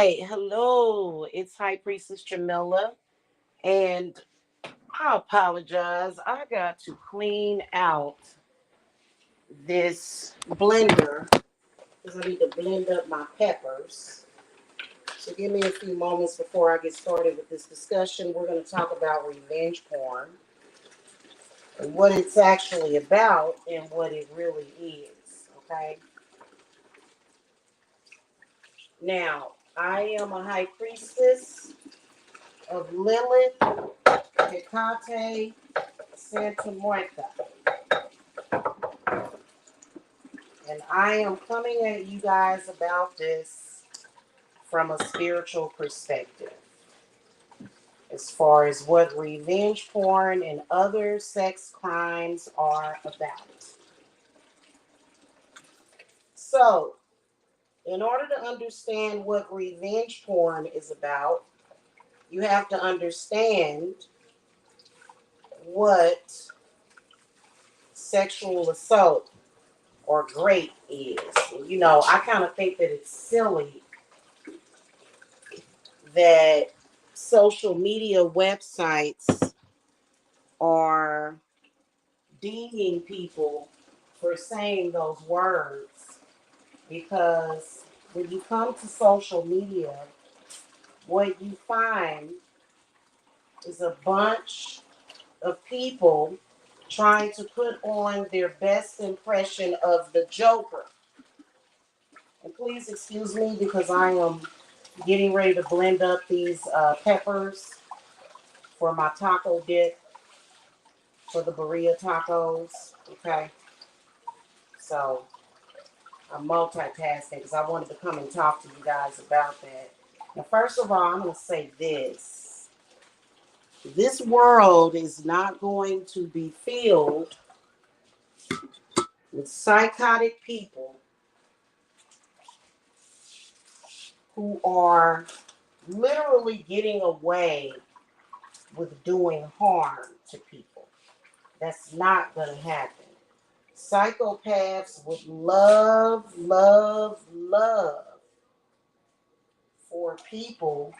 right. Hello. It's High Priestess Jamila. And I apologize. I got to clean out this blender because I need to blend up my peppers. So give me a few moments before I get started with this discussion. We're going to talk about revenge porn and what it's actually about and what it really is. Okay. Now, I am a high priestess of Lilith, Hecate, Santa Muerta. And I am coming at you guys about this from a spiritual perspective. As far as what revenge porn and other sex crimes are about. So, in order to understand what revenge porn is about, you have to understand what sexual assault or rape is. You know, I kind of think that it's silly that social media websites are dinging people for saying those words because when you come to social media, what you find is a bunch of people trying to put on their best impression of the Joker. And please excuse me because I am getting ready to blend up these peppers for my taco dip for the burrito tacos. Okay, so I'm multitasking because I wanted to come and talk to you guys about that. Now, first of all, I'm going to say this. This world is not going to be filled with psychotic people who are literally getting away with doing harm to people. That's not going to happen. Psychopaths would love, love, love for people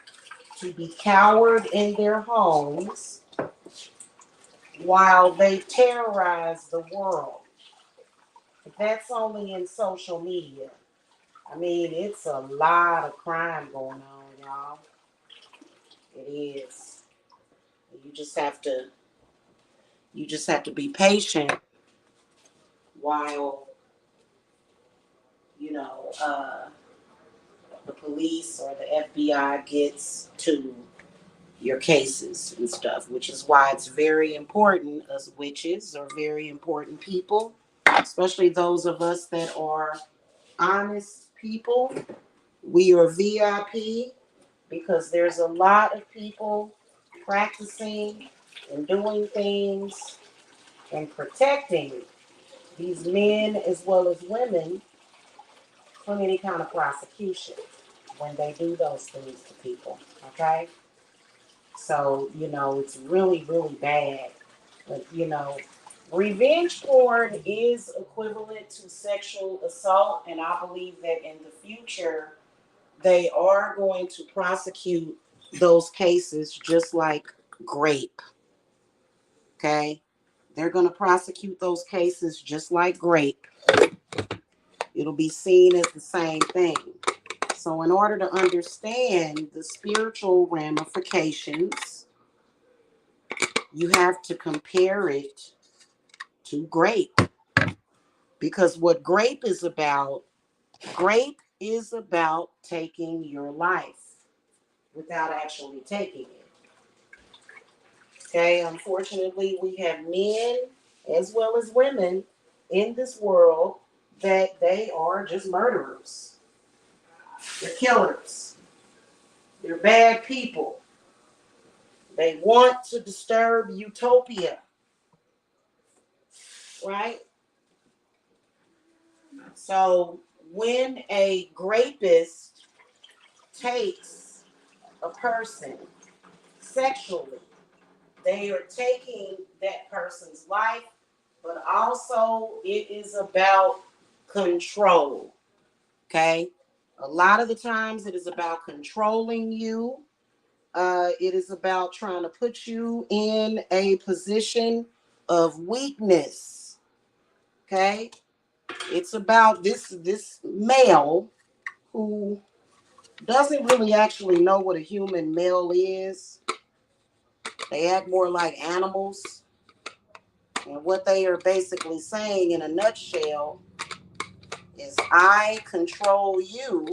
to be cowered in their homes while they terrorize the world. But that's only in social media. I mean, it's a lot of crime going on, y'all. It is. You just have to be patient while you know the police or the FBI gets to your cases and stuff, which is why it's very important. Us witches are very important people, especially those of us that are honest people. We are VIP because there's a lot of people practicing and doing things and protecting these men as well as women from any kind of prosecution when they do those things to people. Okay? So, it's really, really bad. But, revenge porn is equivalent to sexual assault, and I believe that in the future, they are going to prosecute those cases just like grape. Okay? They're going to prosecute those cases just like grape. It'll be seen as the same thing. So, in order to understand the spiritual ramifications, you have to compare it to grape. Because what grape is about taking your life without actually taking it. Okay, unfortunately, we have men as well as women in this world that they are just murderers. They're killers. They're bad people. They want to disturb utopia, right? So when a rapist takes a person sexually, they are taking that person's life, but also it is about control. Okay? A lot of the times it is about controlling you. It is about trying to put you in a position of weakness. Okay? It's about this male who doesn't really actually know what a human male is. They act more like animals. And what they are basically saying in a nutshell is I control you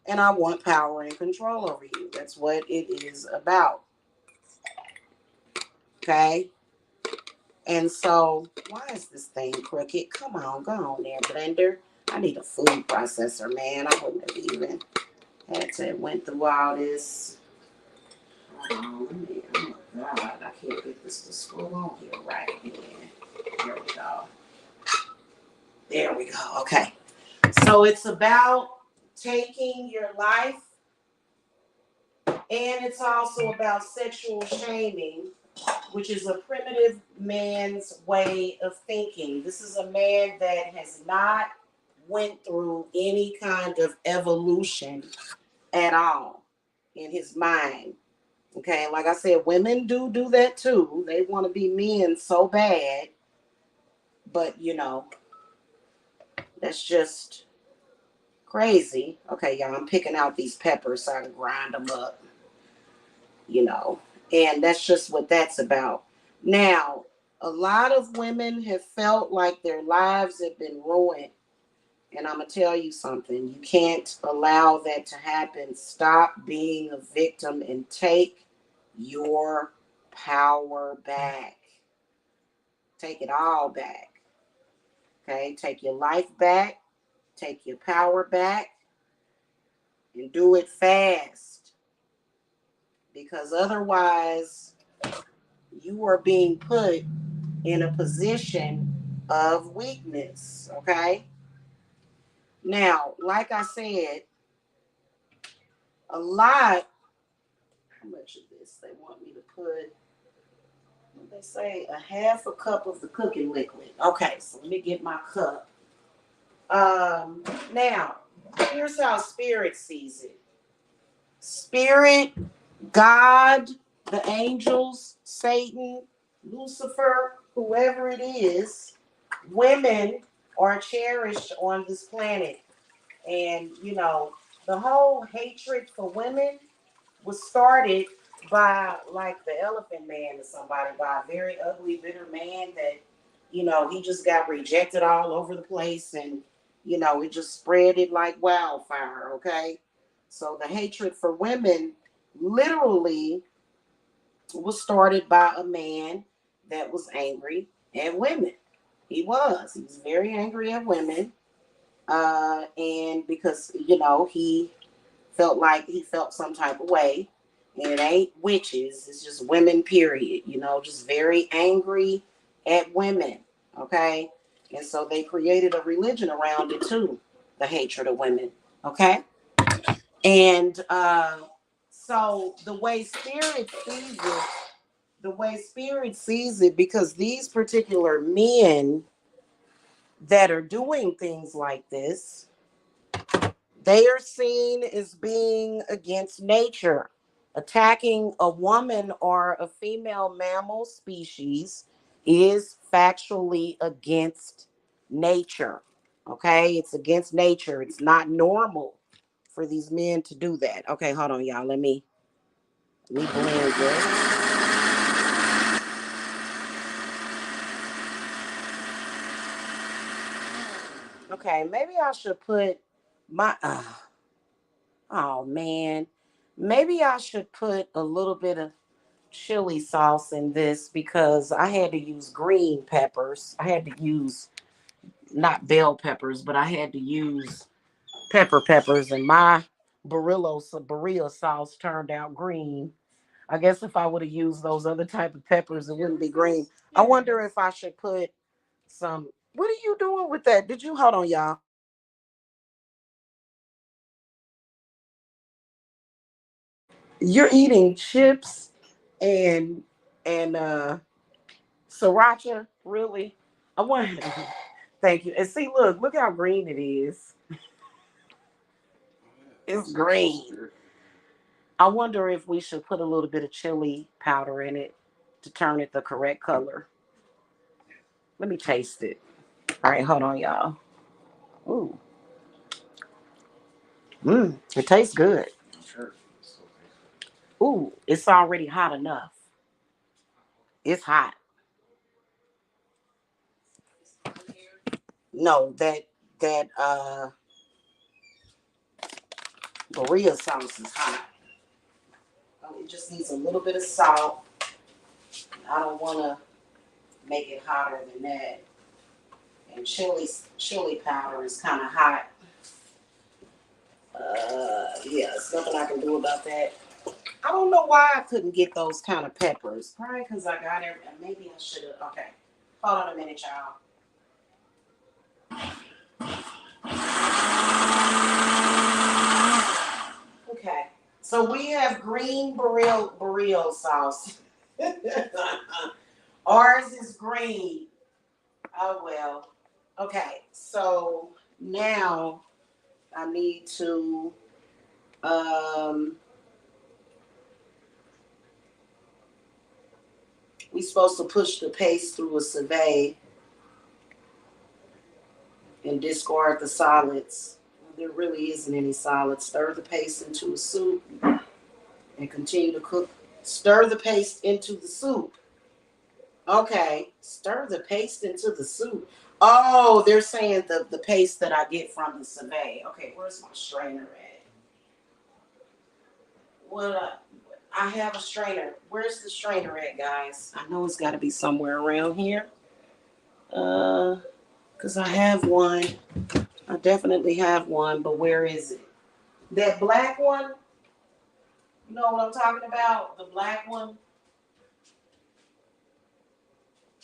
and I want power and control over you. That's what it is about. Okay? And so, why is this thing crooked? Come on, go on there, blender. I need a food processor, man. I wouldn't have even had to went through all this. Oh, man. Oh, God. I can't get this to scroll on here right. Yeah. There we go. There we go. Okay. So it's about taking your life, and it's also about sexual shaming, which is a primitive man's way of thinking. This is a man that has not went through any kind of evolution at all in his mind. Okay, like I said, women do that too. They want to be men so bad, but that's just crazy. Okay, y'all, I'm picking out these peppers so I can grind them up, you know, and that's just what that's about. Now, a lot of women have felt like their lives have been ruined. And I'm going to tell you something. You can't allow that to happen. Stop being a victim and take your power back. Take it all back. Okay? Take your life back. Take your power back. And do it fast. Because otherwise, you are being put in a position of weakness. Okay? Now, like I said, a lot. How much of this they want me to put? What they say? A half a cup of the cooking liquid. Okay, so let me get my cup. Now, here's how Spirit sees it. Spirit, God, the angels, Satan, Lucifer, whoever it is, women are cherished on this planet. And, the whole hatred for women was started by like the Elephant Man or somebody, by a very ugly, bitter man that, he just got rejected all over the place, and, he just spread it like wildfire, okay? So the hatred for women literally was started by a man that was angry at women. He was very angry at women. And because, he felt some type of way. And it ain't witches, it's just women, period. Just very angry at women. Okay? And so they created a religion around it too, the hatred of women. Okay? And so the way spirit sees it, because these particular men that are doing things like this, they are seen as being against nature. Attacking a woman or a female mammal species is factually against nature. Okay? It's against nature. It's not normal for these men to do that. Okay, hold on, y'all. Let me blend this. Okay, maybe I should put my oh man. Maybe I should put a little bit of chili sauce in this because I had to use green peppers. I had to use not bell peppers, but I had to use peppers, and my Barilla sauce turned out green. I guess if I would have used those other type of peppers, it wouldn't be green. I wonder if I should put some. What are you doing with that? Did you hold on, y'all? You're eating chips and and sriracha, really? I want. Thank you. And see, look how green it is. It's green. I wonder if we should put a little bit of chili powder in it to turn it the correct color. Let me taste it. All right, hold on, y'all. Ooh, it tastes good. Ooh, it's already hot enough. It's hot. No, that burrito sauce is hot. It just needs a little bit of salt. I don't want to make it hotter than that. And chili powder is kind of hot. Yeah, there's nothing I can do about that. I don't know why I couldn't get those kind of peppers. Probably because I got it. Maybe I should have. Okay, hold on a minute, y'all. Okay, so we have green burrito sauce. Ours is green. Oh well. Okay, so now I need to we supposed to push the paste through a sieve and discard the solids. There really isn't any solids. Stir the paste into a soup and continue to cook. Stir the paste into the soup. Okay, stir the paste into the soup. Oh, they're saying the paste that I get from the sieve. Okay, where's my strainer at? What? I have a strainer. Where's the strainer at, guys? I know it's got to be somewhere around here. Cause I have one. I definitely have one, but where is it? That black one? You know what I'm talking about? The black one?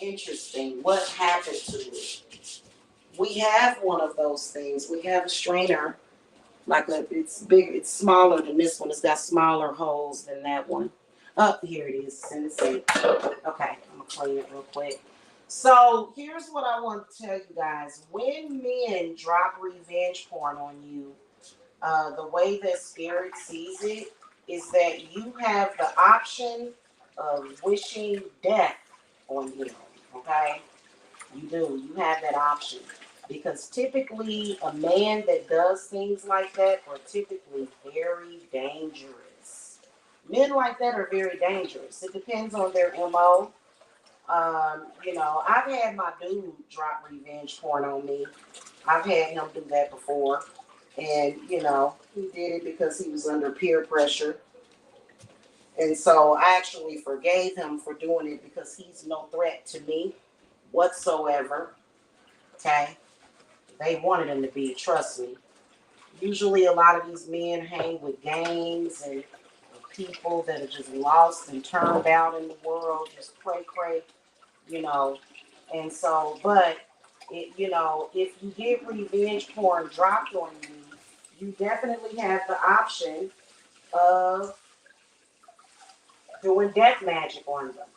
Interesting. What happened to it? We have one of those things. We have a strainer. It's big, it's smaller than this one. It's got smaller holes than that one. Oh, here it is. Okay, I'm gonna clean it real quick. So here's what I want to tell you guys. When men drop revenge porn on you, the way that Spirit sees it is that you have the option of wishing death on him. Okay? You do. You have that option. Because typically, a man that does things like that are typically very dangerous. Men like that are very dangerous. It depends on their MO. I've had my dude drop revenge porn on me. I've had him do that before. And, he did it because he was under peer pressure. And so I actually forgave him for doing it because he's no threat to me whatsoever. Okay? They wanted him to be, trust me. Usually a lot of these men hang with gangs and people that are just lost and turned out in the world, just cray, you know. And so, but, if you get revenge porn dropped on you, you definitely have the option of doing death magic on them.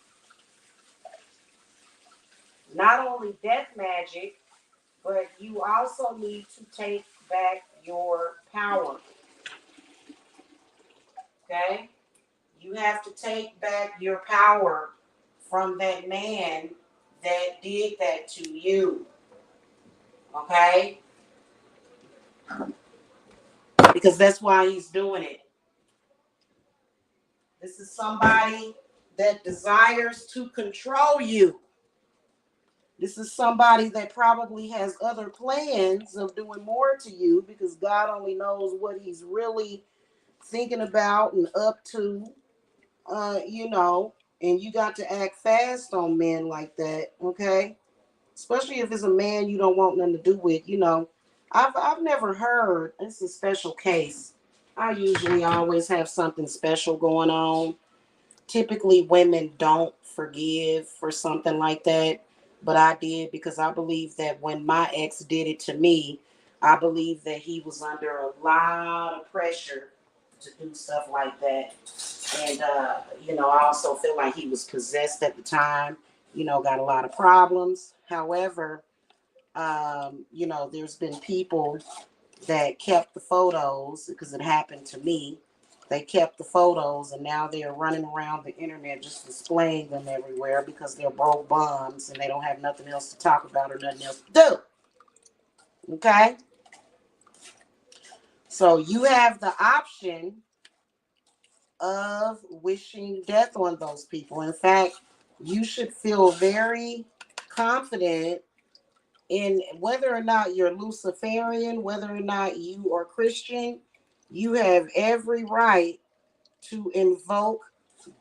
Not only death magic, but you also need to take back your power. Okay? You have to take back your power from that man that did that to you. Okay? Because that's why he's doing it. This is somebody that desires to control you. This is somebody that probably has other plans of doing more to you because God only knows what he's really thinking about and up to, and you got to act fast on men like that, okay? Especially if it's a man you don't want nothing to do with. I've never heard, it's a special case. I usually always have something special going on. Typically women don't forgive for something like that, but I did because I believe that when my ex did it to me, I believe that he was under a lot of pressure to do stuff like that. And I also feel like he was possessed at the time, got a lot of problems. However, there's been people that kept the photos because it happened to me. They kept the photos and now they're running around the internet just displaying them everywhere because they're broke bums and they don't have nothing else to talk about or nothing else to do. Okay? So you have the option of wishing death on those people. In fact, you should feel very confident in whether or not you're Luciferian, whether or not you are Christian, you have every right to invoke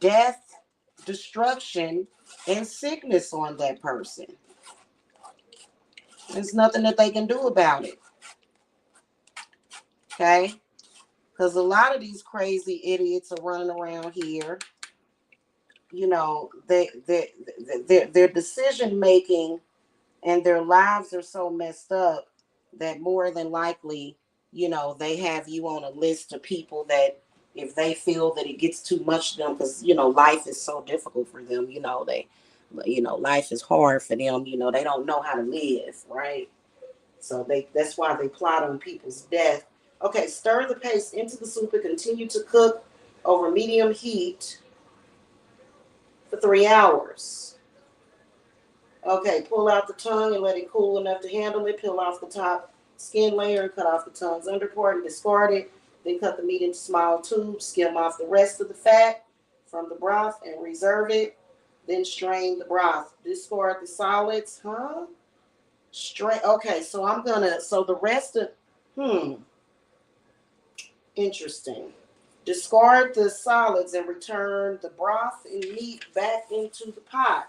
death, destruction, and sickness on that person. There's nothing that they can do about it. Okay? Because a lot of these crazy idiots are running around here. You know, their decision making and their lives are so messed up that more than likely, you know, they have you on a list of people that if they feel that it gets too much to them, because you know life is so difficult for them, life is hard for them, they don't know how to live, right? So that's why they plot on people's death. Okay, stir the paste into the soup and continue to cook over medium heat for 3 hours. Okay, pull out the tongue and let it cool enough to handle it. Peel off the top skin layer and cut off the tongue's underpart and discard it. Then cut the meat into small tubes. Skim off the rest of the fat from the broth and reserve it. Then strain the broth. Discard the solids. Strain. Okay, so the rest of, interesting. Discard the solids and return the broth and meat back into the pot.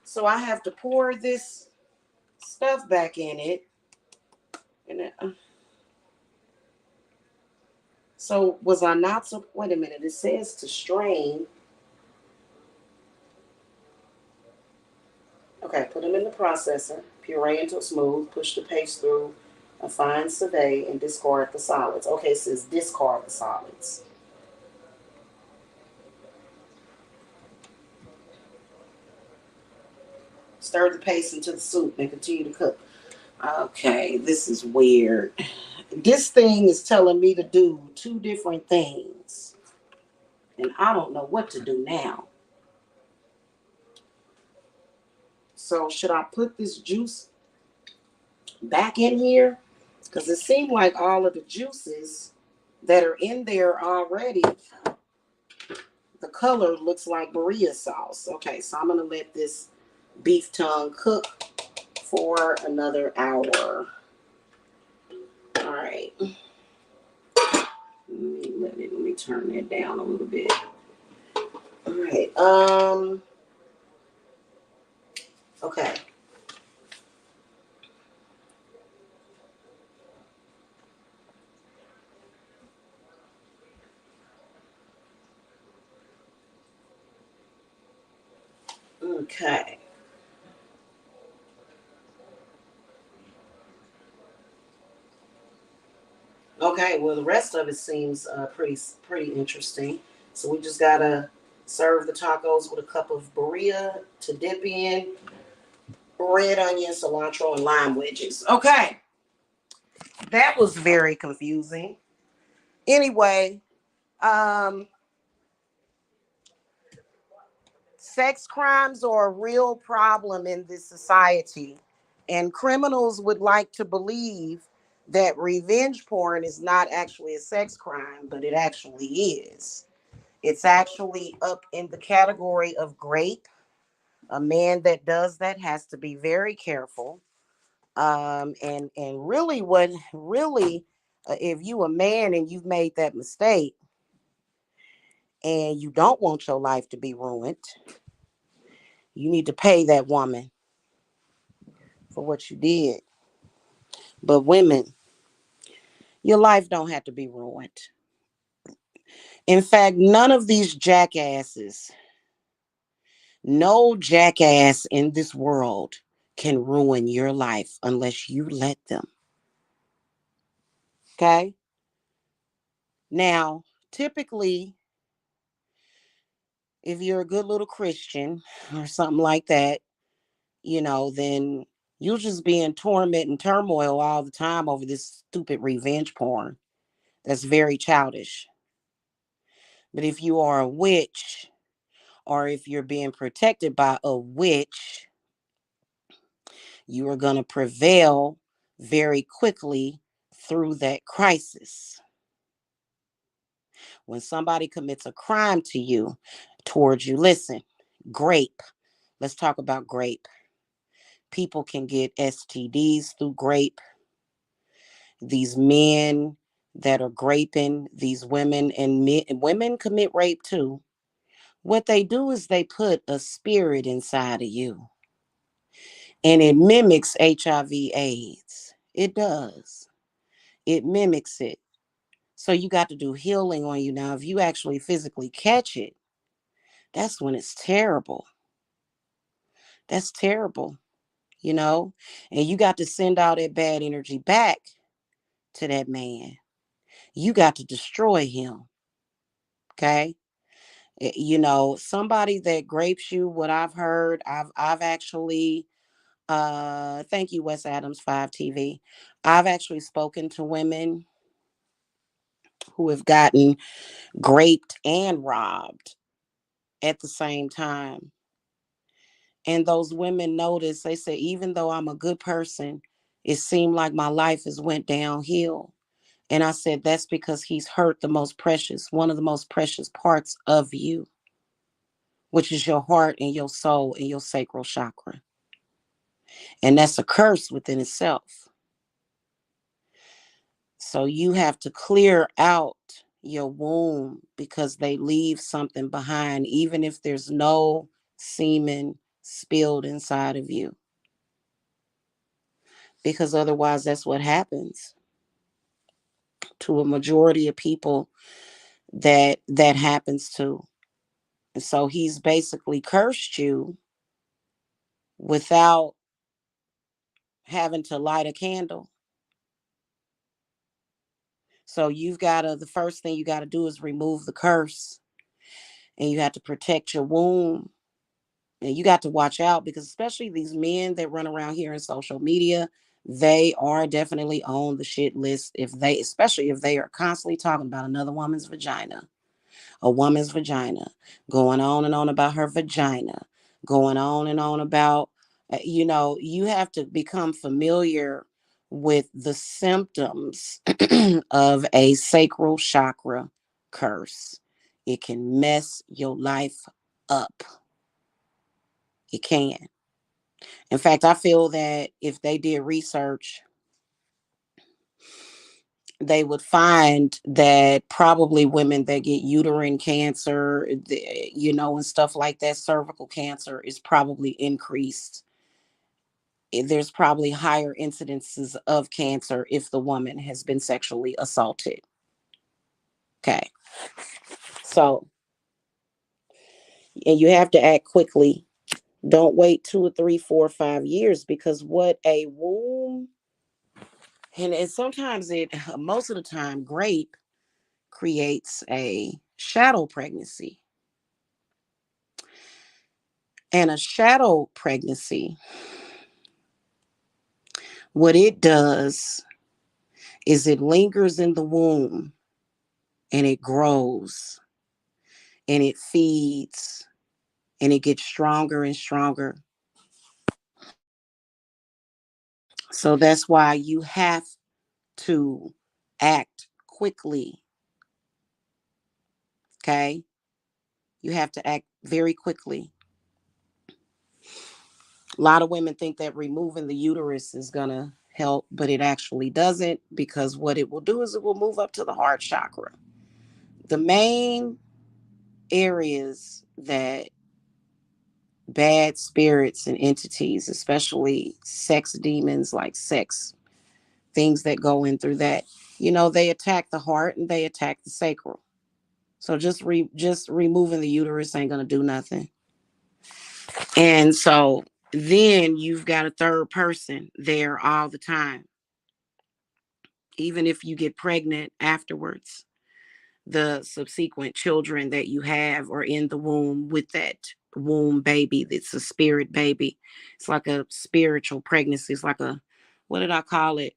So I have to pour this stuff back in it. So was I not so? Wait a minute. It says to strain. Okay, put them in the processor. Puree until smooth. Push the paste through a fine sieve and discard the solids. Okay, it says discard the solids. Stir the paste into the soup and continue to cook. Okay, this is weird. This thing is telling me to do two different things, and I don't know what to do now. So should I put this juice back in here? Because it seemed like all of the juices that are in there already, the color looks like Berea sauce. Okay, so I'm going to let this beef tongue cook for another hour. All right. Let me turn that down a little bit. All right. Okay. Okay. Okay, well, the rest of it seems pretty interesting. So we just gotta serve the tacos with a cup of Berea to dip in, red onion, cilantro, and lime wedges. Okay, that was very confusing. Anyway, um, sex crimes are a real problem in this society, and criminals would like to believe that revenge porn is not actually a sex crime, but it actually is. It's actually up in the category of grape. A man that does that has to be very careful. And really, if you a man and you've made that mistake and you don't want your life to be ruined, you need to pay that woman for what you did. But women, your life don't have to be ruined. In fact, none of these jackasses, no jackass in this world can ruin your life unless you let them. Okay? Now, typically, if you're a good little Christian or something like that, then You'll just be in torment and turmoil all the time over this stupid revenge porn. That's very childish. But if you are a witch, or if you're being protected by a witch, you are going to prevail very quickly through that crisis. When somebody commits a crime to you, towards you, listen, grape. Let's talk about grape. People can get STDs through grape. These men that are graping these women, and women commit rape too. What they do is they put a spirit inside of you, and it mimics HIV/AIDS. It does. It mimics it. So you got to do healing on you. Now, if you actually physically catch it, that's when it's terrible. That's terrible, you know? And you got to send all that bad energy back to that man. You got to destroy him. Okay? You know, somebody that grapes you, what I've heard, I've actually thank you, Wes Adams 5 TV. I've actually spoken to women who have gotten graped and robbed at the same time. And those women notice, they say, even though I'm a good person, it seemed like my life has went downhill. And I said, that's because he's hurt the most precious, one of the most precious parts of you, which is your heart and your soul and your sacral chakra. And that's a curse within itself. So you have to clear out your womb because they leave something behind, even if there's no semen spilled inside of you. Because otherwise, that's what happens to a majority of people that happens to. And so he's basically cursed you without having to light a candle. So you've got to, the first thing you got to do is remove the curse, and you have to protect your womb. And you got to watch out, because especially these men that run around here in social media, they are definitely on the shit list. If they, especially if they are constantly talking about another woman's vagina, a woman's vagina, going on and on about her vagina, going on and on about, you know, you have to become familiar with the symptoms of a sacral chakra curse. It can mess your life up. It can. In fact, I feel that if they did research, they would find that probably women that get uterine cancer, you know, and stuff like that, cervical cancer is probably increased. There's probably higher incidences of cancer if the woman has been sexually assaulted. Okay. So, and you have to act quickly. Don't wait 2 or 3, 4, 5 years, because what a womb, and sometimes it, most of the time, grape creates a shadow pregnancy. And a shadow pregnancy, what it does is it lingers in the womb, and it grows and it feeds and it gets stronger and stronger. So that's why you have to act quickly. Okay? You have to act very quickly. A lot of women think that removing the uterus is going to help, but it actually doesn't, because what it will do is it will move up to the heart chakra. The main areas that bad spirits and entities, especially sex demons, like sex, things that go in through that, you know, they attack the heart and they attack the sacral. So just removing the uterus ain't gonna do nothing. And so then you've got a third person there all the time. Even if you get pregnant afterwards, the subsequent children that you have are in the womb with that womb baby. It's a spirit baby. It's like a spiritual pregnancy. It's like a, what did I call it?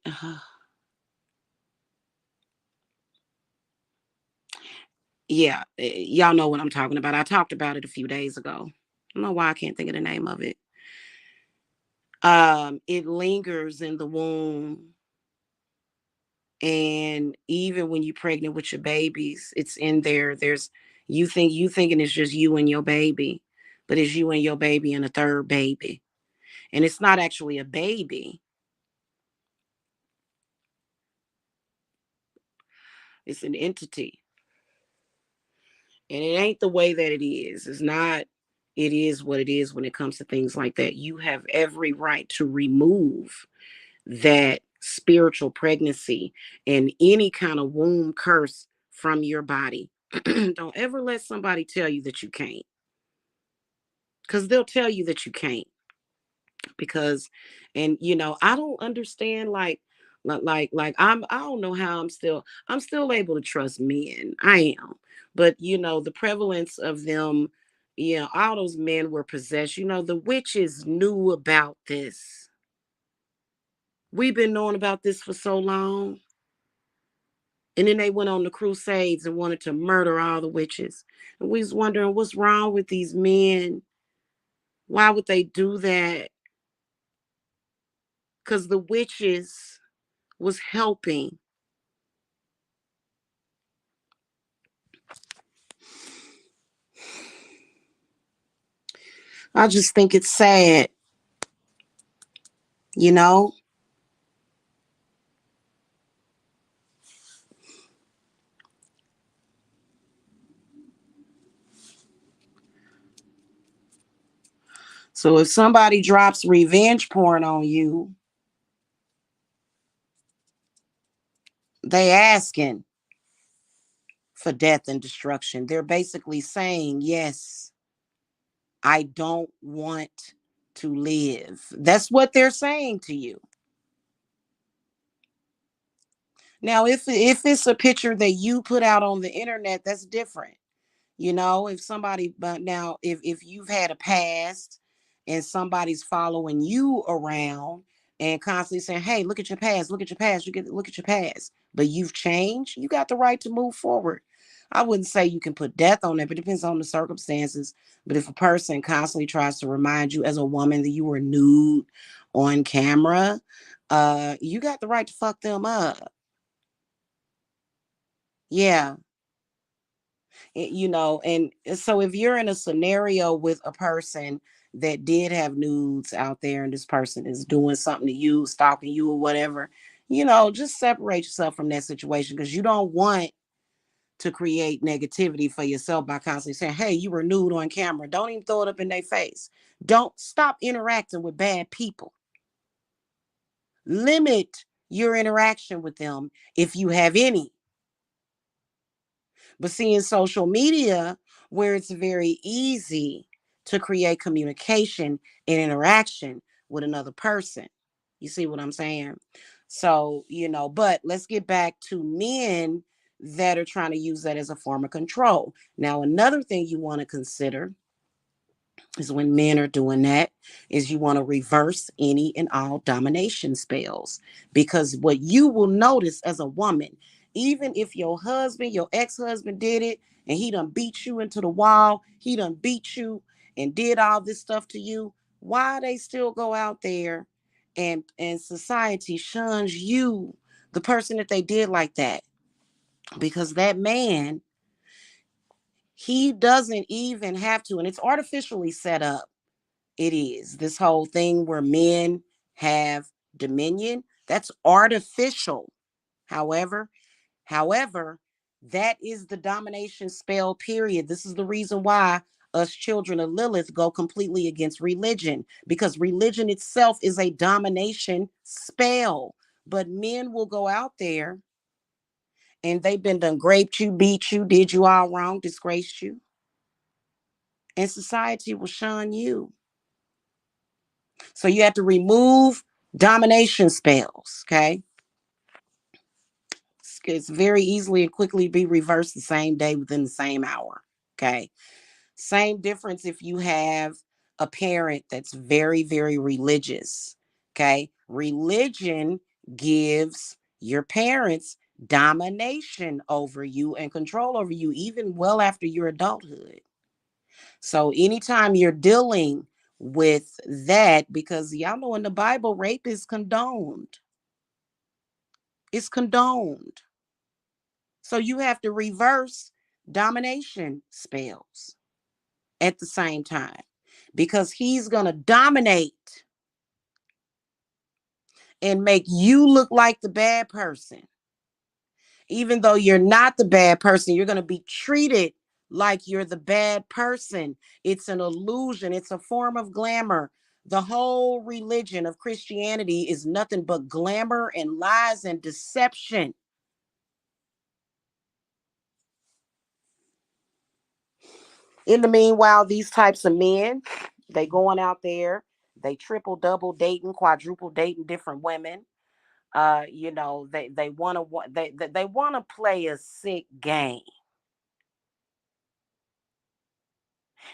Yeah, y'all know what I'm talking about. I talked about it a few days ago. I don't know why I can't think of the name of it. It lingers in the womb, and even when you're pregnant with your babies, it's in there. There's, you thinking it's just you and your baby, but it's you and your baby and a third baby, and it's not actually a baby. It's an entity, and it ain't the way that it is. It's not. It is what it is when it comes to things like that. You have every right to remove that spiritual pregnancy and any kind of womb curse from your body. Don't ever let somebody tell you that you can't, because they'll tell you that you can't. Because, and I don't understand, like I don't know how I'm still able to trust men. I am. But the prevalence of them, all those men were possessed. The witches knew about this. We've been knowing about this for so long. And then they went on the crusades and wanted to murder all the witches. And we was wondering what's wrong with these men. Why would they do that? Because the witches was helping. I just think it's sad, you know? So if somebody drops revenge porn on you, they asking for death and destruction. They're basically saying, yes, I don't want to live. That's what they're saying to you. Now, if it's a picture that you put out on the internet, that's different. If somebody, but now if you've had a past and somebody's following you around and constantly saying, hey, look at your past, look at your past, you get look at your past, but you've changed, you got the right to move forward. I wouldn't say you can put death on it, but it depends on the circumstances. But if a person constantly tries to remind you as a woman that you were nude on camera, you got the right to fuck them up. Yeah. And so if you're in a scenario with a person that did have nudes out there and this person is doing something to you, stalking you or whatever, just separate yourself from that situation, because you don't want to create negativity for yourself by constantly saying, hey, you were nude on camera. Don't even throw it up in their face. Don't stop interacting with bad people. Limit your interaction with them if you have any. But seeing social media, where it's very easy to create communication and interaction with another person. You see what I'm saying? So, but let's get back to men that are trying to use that as a form of control. Now, another thing you want to consider is when men are doing that is you want to reverse any and all domination spells, because what you will notice as a woman, even if your husband, your ex-husband did it and he done beat you into the wall, he done beat you and did all this stuff to you, why they still go out there and society shuns you, the person that they did like that? Because that man, he doesn't even have to, and it's artificially set up. It is this whole thing where men have dominion. That's artificial. However, however, that is the domination spell, period. This is the reason why us children of Lilith go completely against religion, because religion itself is a domination spell. But men will go out there and they've been done raped you, beat you, did you all wrong, disgraced you, and society will shun you. So you have to remove domination spells, okay? It's very easily and quickly be reversed the same day within the same hour, okay? Same difference if you have a parent that's very, very religious. Okay. Religion gives your parents domination over you and control over you, even well after your adulthood. So anytime you're dealing with that, because y'all know in the Bible, rape is condoned. It's condoned. So you have to reverse domination spells at the same time because he's going to dominate and make you look like the bad person. Even though you're not the bad person, you're going to be treated like you're the bad person. It's an illusion, it's a form of glamour. The whole religion of Christianity is nothing but glamour and lies and deception. In the meanwhile, these types of men, they going out there, they triple, double dating, quadruple dating different women. They want to they want to play a sick game,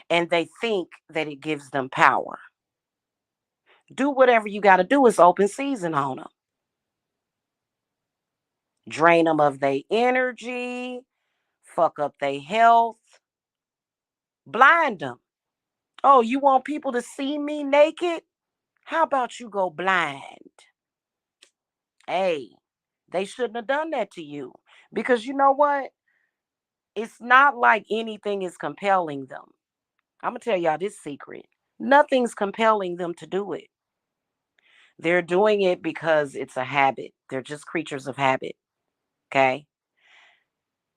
and they think that it gives them power. Do whatever you got to do. It's open season on them. Drain them of their energy, fuck up their health, blind them. Oh, you want people to see me naked? How about you go blind? Hey, they shouldn't have done that to you because you know what? It's not like anything is compelling them. I'm going to tell y'all this secret. Nothing's compelling them to do it. They're doing it because it's a habit. They're just creatures of habit. Okay?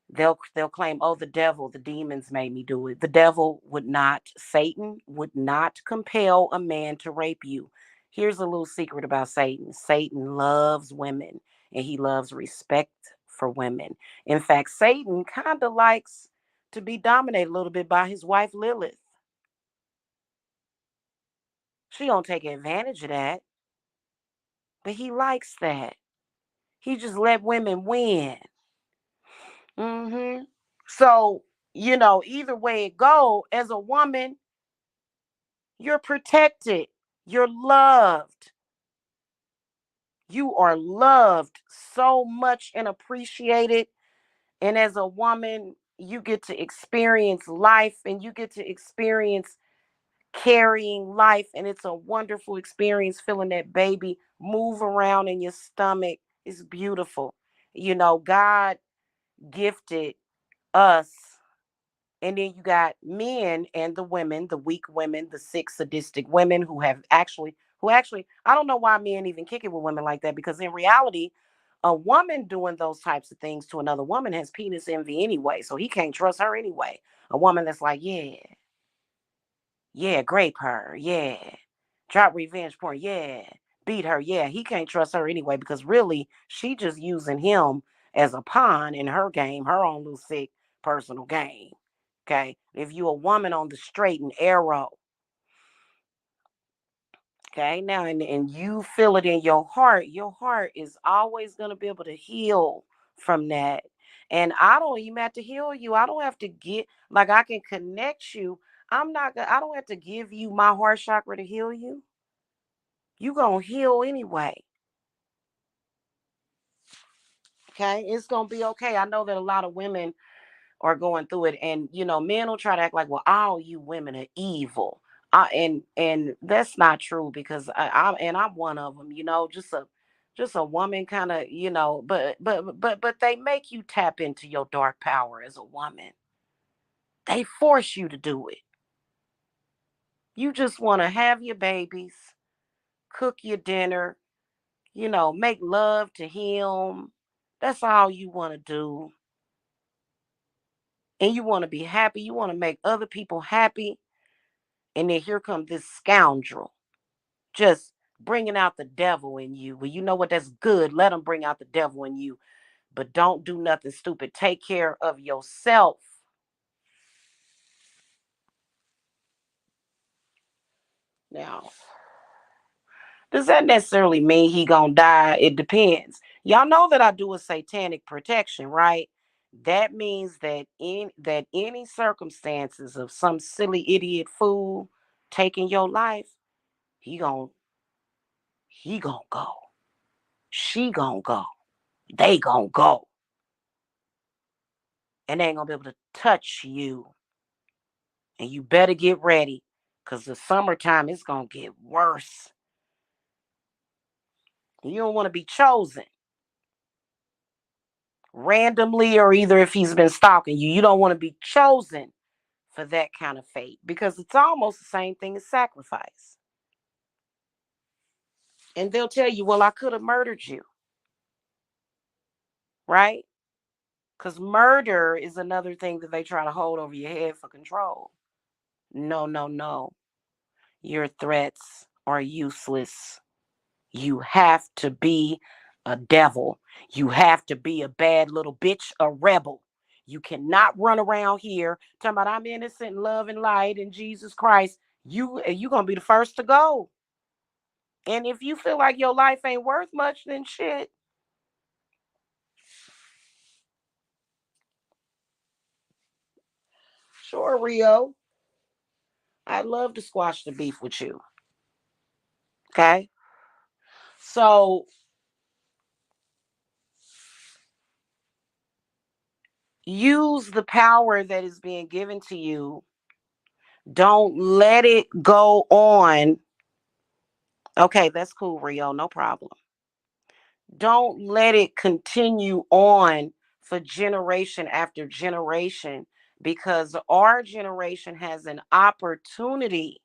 They'll claim, "Oh, the devil, the demons made me do it." The devil would not, Satan would not compel a man to rape you. Here's a little secret about Satan. Satan loves women and he loves respect for women. In fact, Satan kind of likes to be dominated a little bit by his wife Lilith. She don't take advantage of that, but he likes that. He just let women win. So, either way it go, as a woman, you're protected. You're loved. You are loved so much and appreciated. And as a woman, you get to experience life and you get to experience carrying life. And it's a wonderful experience feeling that baby move around in your stomach. It's beautiful. God gifted us. And then you got men and the women, the weak women, the sick, sadistic women who actually, I don't know why men even kick it with women like that, because in reality, a woman doing those types of things to another woman has penis envy anyway. So he can't trust her anyway. A woman that's like, yeah, yeah, grape her, yeah, drop revenge porn, yeah, beat her, yeah. He can't trust her anyway because really she just using him as a pawn in her game, her own little sick personal game. Okay. If you a woman on the straight and arrow, okay, now and you feel it in your heart is always gonna be able to heal from that. And I don't even have to heal you. I don't have to get like I can connect you. I don't have to give you my heart chakra to heal you. You gonna heal anyway. Okay. It's gonna be okay. I know that a lot of women are going through it, and men will try to act like, well, all you women are evil. And that's not true because I'm one of them. Just a woman kind of, but they make you tap into your dark power as a woman. They force you to do it. You just want to have your babies, cook your dinner, make love to him. That's all you want to do. And you want to be happy. You want to make other people happy. And then here comes this scoundrel just bringing out the devil in you. Well, you know what? That's good. Let him bring out the devil in you. But don't do nothing stupid. Take care of yourself. Now, does that necessarily mean he gonna die? It depends. Y'all know that I do a satanic protection, right? That means that any circumstances of some silly idiot fool taking your life, he gon' he gon' go. She gon' go. They gon' go. And they ain't gonna be able to touch you. And you better get ready. Cause the summertime is gonna get worse. You don't want to be chosen randomly, or either if he's been stalking you. You don't want to be chosen for that kind of fate, because it's almost the same thing as sacrifice. And they'll tell you, well, I could have murdered you, right? Because murder is another thing that they try to hold over your head for control. No, no, no. Your threats are useless. You have to be a devil. You have to be a bad little bitch, a rebel. You cannot run around here talking about I'm innocent, love, and light in Jesus Christ. You gonna be the first to go. And if you feel like your life ain't worth much, then shit. Sure, Rio. I'd love to squash the beef with you. Okay. So use the power that is being given to you. Don't let it go on. Okay, that's cool, Rio. No problem. Don't let it continue on for generation after generation, because our generation has an opportunity.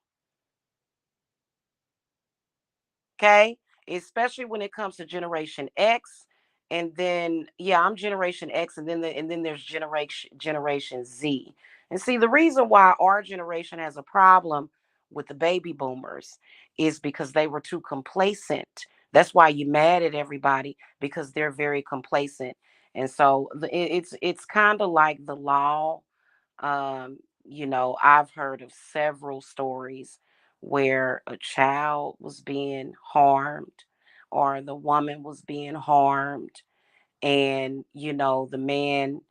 Okay, especially when it comes to Generation X. And then yeah, I'm Generation X, and then there's Generation Z. And see, the reason why our generation has a problem with the baby boomers is because they were too complacent. That's why you're mad at everybody, because they're very complacent. And so it's kind of like the law. I've heard of several stories where a child was being harmed, or the woman was being harmed, and the man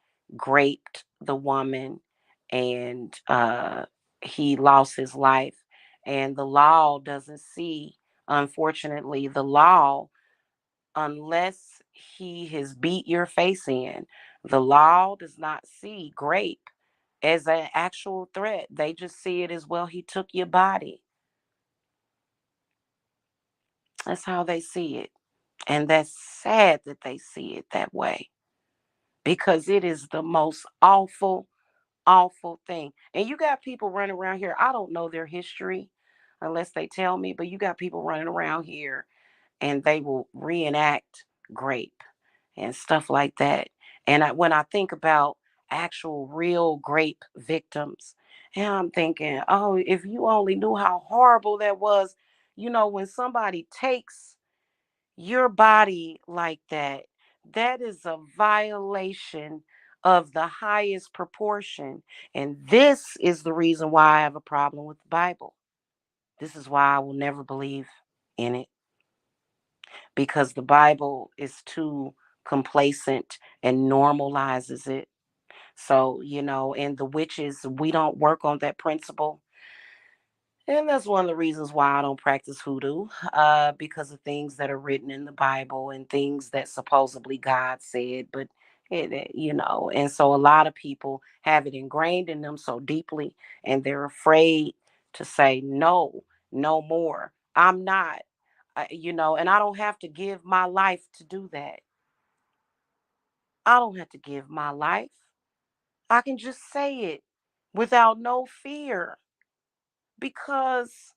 raped the woman, and he lost his life. And the law doesn't see, unfortunately, the law, unless he has beat your face in, the law does not see grape as an actual threat. They just see it as, well, he took your body. That's how they see it. And that's sad that they see it that way, because it is the most awful, awful thing. And you got people running around here. I don't know their history unless they tell me, but you got people running around here and they will reenact grape and stuff like that. And when I think about actual real grape victims, and I'm thinking, oh, if you only knew how horrible that was, when somebody takes your body like that, that is a violation of the highest proportion. And this is the reason why I have a problem with the Bible. This is why I will never believe in it, because the Bible is too complacent and normalizes it. So, and the witches, we don't work on that principle. And that's one of the reasons why I don't practice hoodoo, because of things that are written in the Bible and things that supposedly God said. But, and so a lot of people have it ingrained in them so deeply, and they're afraid to say, no, no more. I'm not, and I don't have to give my life to do that. I don't have to give my life. I can just say it without no fear, because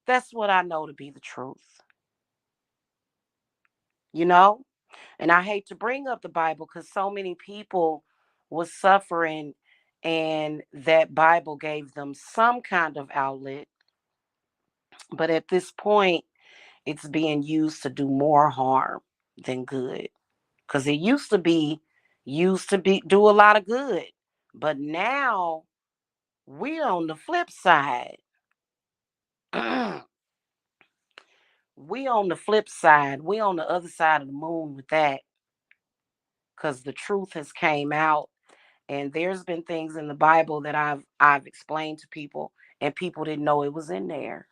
that's what I know to be the truth, you know? And I hate to bring up the Bible, because so many people was suffering, and that Bible gave them some kind of outlet. But at this point, it's being used to do more harm than good. Because it used to be do a lot of good. But now we on the flip side. We on the flip side. We on the other side of the moon with that. because the truth has came out. And there's been things in the Bible that I've explained to people, and people didn't know it was in there.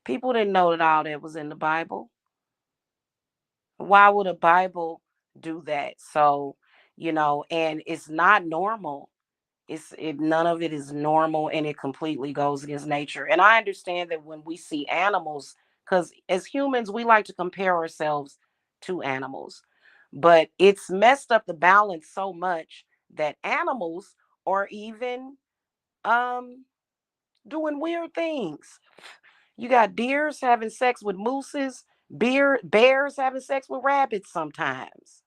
People didn't know that all that was in the Bible. Why would a Bible do that? So, and it's not normal. None of it is normal, and it completely goes against nature. And I understand that when we see animals, because as humans we like to compare ourselves to animals, but it's messed up the balance so much that animals are even um doing weird things. You got deers having sex with mooses, bears having sex with rabbits sometimes,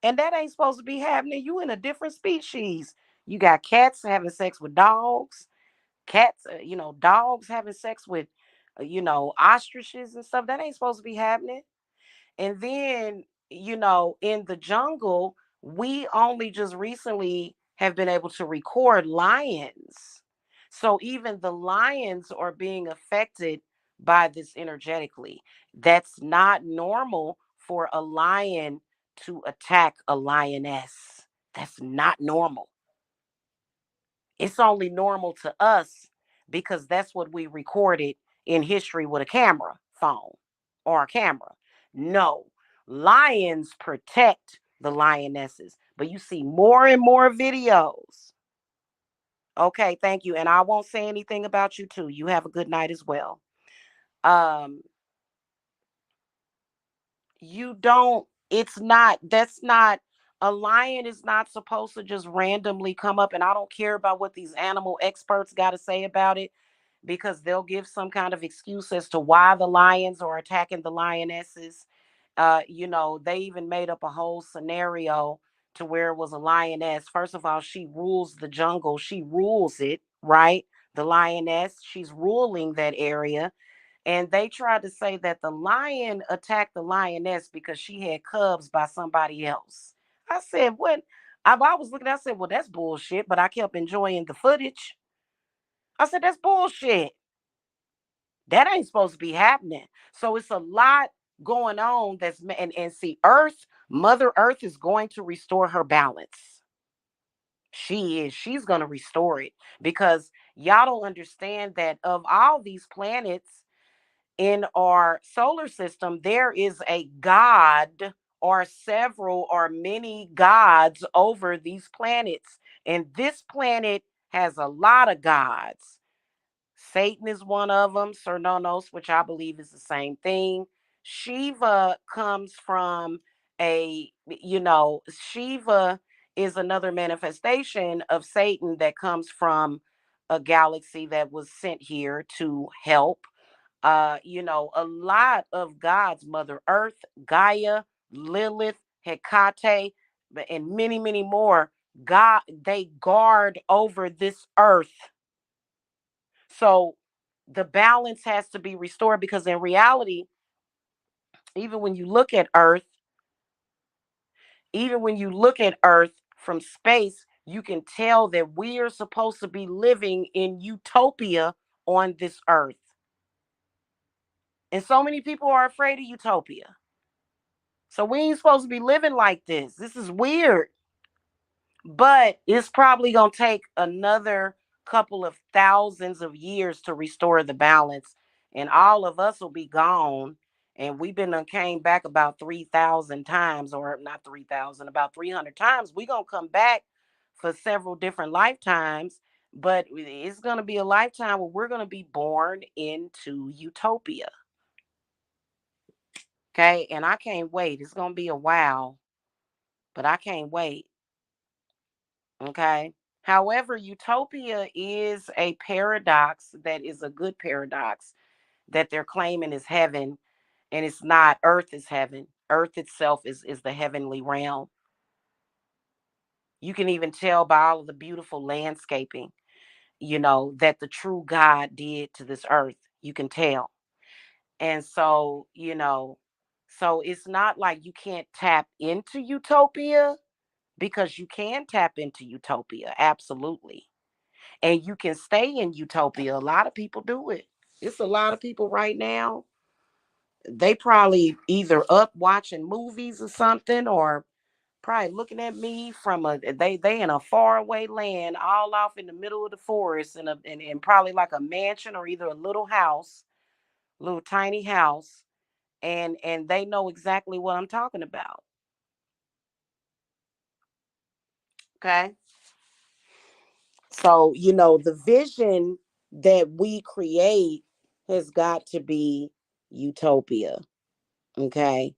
and that ain't supposed to be happening. You in a different species. You got cats having sex with dogs. Cats, dogs having sex with, ostriches and stuff. That ain't supposed to be happening. And then, in the jungle, we only just recently have been able to record lions. So even the lions are being affected by this energetically. That's not normal for a lion to attack a lioness. That's not normal. It's only normal to us because that's what we recorded in history with a camera phone or a camera. No, lions protect the lionesses, but you see more and more videos. Okay, thank you. And I won't say anything about you too. You have a good night as well. Um, you don't, it's not, that's not, a lion is not supposed to just randomly come up. And I don't care about what these animal experts got to say about it, because they'll give some kind of excuse as to why the lions are attacking the lionesses. They even made up a whole scenario to where it was a lioness. First of all, she rules the jungle, she rules it, right? The lioness, she's ruling that area. And they tried to say that the lion attacked the lioness because she had cubs by somebody else. I said, what? I was looking, I said, well, that's bullshit, but I kept enjoying the footage. I said, that's bullshit. That ain't supposed to be happening. So it's a lot going on and see, Mother Earth is going to restore her balance. She's going to restore it, because y'all don't understand that of all these planets in our solar system, there is a god or several or many gods over these planets. And this planet has a lot of gods. Satan is one of them, Cernonos, which I believe is the same thing. Shiva comes from Shiva is another manifestation of Satan that comes from a galaxy that was sent here to help. A lot of gods, Mother Earth, Gaia, Lilith, Hecate, and many, many more. God, they guard over this earth. So the balance has to be restored, because in reality, even when you look at Earth, even when you look at Earth from space, you can tell that we are supposed to be living in utopia on this earth. And so many people are afraid of utopia. So we ain't supposed to be living like this. This is weird. But it's probably going to take another couple of thousands of years to restore the balance. And all of us will be gone. And we've been came back about 3,000 times, or not 3,000, about 300 times. We're going to come back for several different lifetimes. But it's going to be a lifetime where we're going to be born into utopia. Okay. And I can't wait. It's going to be a while, but I can't wait. Okay. However, utopia is a paradox that is a good paradox that they're claiming is heaven, and it's not. Earth is heaven. Earth itself is the heavenly realm. You can even tell by all of the beautiful landscaping, that the true God did to this earth. You can tell. And so, so it's not like you can't tap into utopia, because you can tap into utopia. Absolutely. And you can stay in utopia. A lot of people do it. It's a lot of people right now. They probably either up watching movies or something, or probably looking at me from they in a faraway land, all off in the middle of the forest, and probably like a mansion or either a little house, little tiny house, and they know exactly what I'm talking about. Okay. So, the vision that we create has got to be utopia. Okay.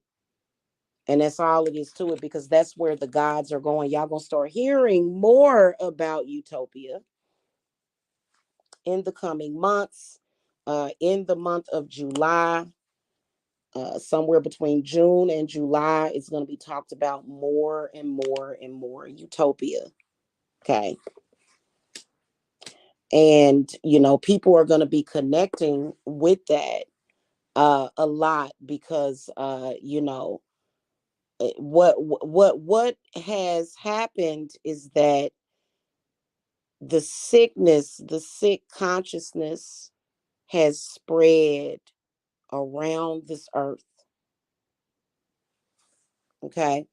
And that's all it is to it, because that's where the gods are going. Y'all gonna start hearing more about utopia in the coming months. In the month of July, somewhere between June and July, it's going to be talked about more and more and more utopia. Okay. And, people are going to be connecting with that a lot, because, what has happened is that the sick consciousness has spread around this earth. Okay.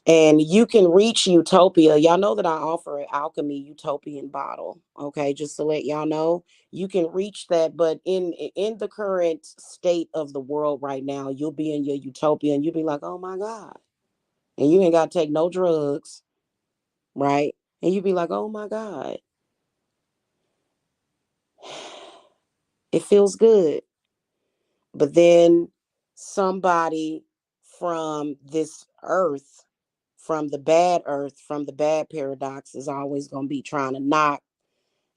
And you can reach utopia. Y'all know that I offer an alchemy utopian bottle. Okay, just to let y'all know, you can reach that. But in the current state of the world right now, you'll be in your utopia and you'll be like, oh my God. And you ain't got to take no drugs, right? And you'll be like, oh my God, it feels good. But then somebody from this earth, from the bad paradox, is always going to be trying to knock.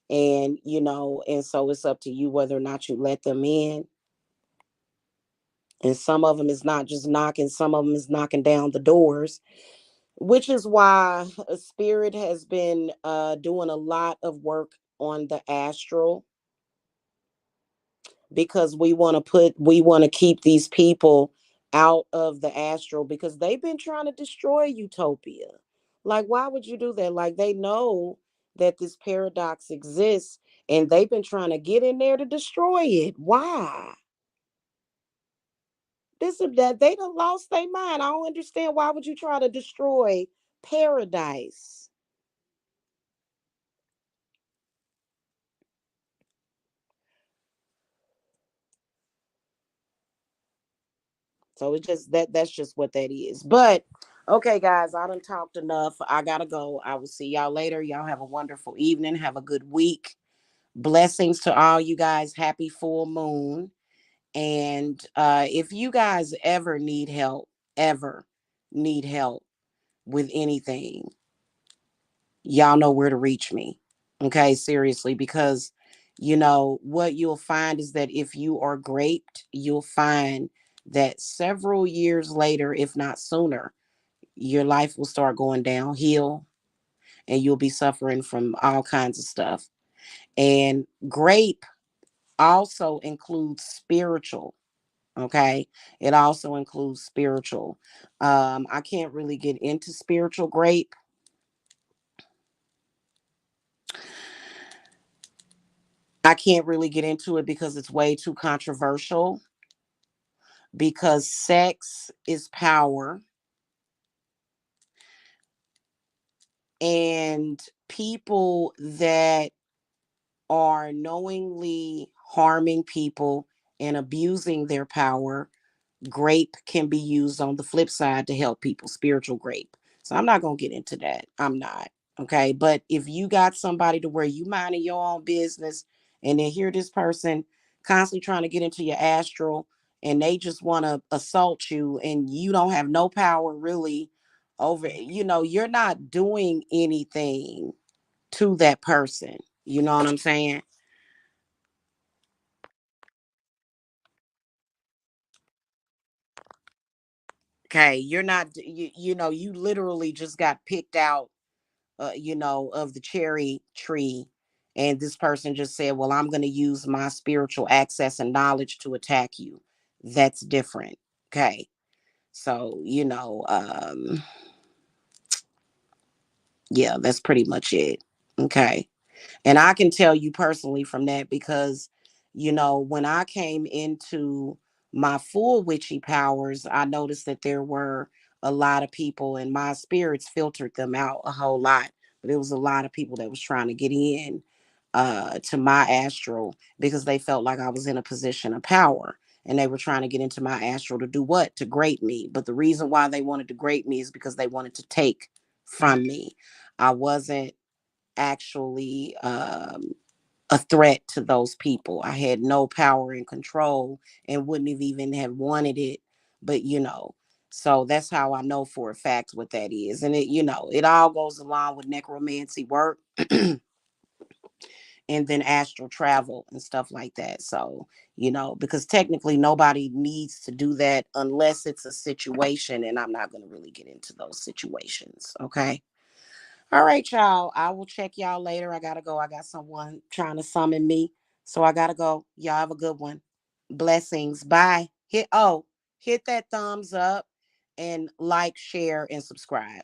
And so it's up to you whether or not you let them in. And some of them is not just knocking, some of them is knocking down the doors, which is why Spirit has been doing a lot of work on the astral, because we want to keep these people out of the astral, because they've been trying to destroy utopia. Like, why would you do that? Like, they know that this paradox exists, and they've been trying to get in there to destroy it. Why? This is that they done lost their mind. I don't understand. Why would you try to destroy paradise? So it's just that's just what that is. But okay, guys, I done talked enough. I gotta go. I will see y'all later. Y'all have a wonderful evening. Have a good week. Blessings to all you guys. Happy full moon. And if you guys ever need help with anything, y'all know where to reach me. Okay, seriously, because what you'll find is that if you are graped, you'll find that several years later, if not sooner, your life will start going downhill and you'll be suffering from all kinds of stuff. And grape also includes spiritual. Okay, it also includes spiritual. I can't really get into spiritual grape. I can't really get into it because it's way too controversial, because sex is power, and people that are knowingly harming people and abusing their power, grape can be used on the flip side to help people, spiritual grape. So I'm not going to get into that. I'm not. Okay. But if you got somebody to where you minding your own business, and then hear this person constantly trying to get into your astral, and they just want to assault you, and you don't have no power really over, you're not doing anything to that person. You know what I'm saying? Okay. You're not, you literally just got picked out, of the cherry tree. And this person just said, well, I'm going to use my spiritual access and knowledge to attack you. That's different. Okay. So, yeah, that's pretty much it. Okay. And I can tell you personally from that, because, when I came into my full witchy powers, I noticed that there were a lot of people, and my spirits filtered them out a whole lot. But there was a lot of people that was trying to get in to my astral because they felt like I was in a position of power. And they were trying to get into my astral to do what? To grate me. But the reason why they wanted to grate me is because they wanted to take from me. I wasn't actually a threat to those people. I had no power and control and wouldn't have even have wanted it. But so that's how I know for a fact what that is. And it all goes along with necromancy work and then astral travel and stuff like that. So, because technically nobody needs to do that unless it's a situation. And I'm not going to really get into those situations. Okay. All right, y'all. I will check y'all later. I gotta go. I got someone trying to summon me. So I gotta go. Y'all have a good one. Blessings. Bye. Hit that thumbs up and like, share, and subscribe.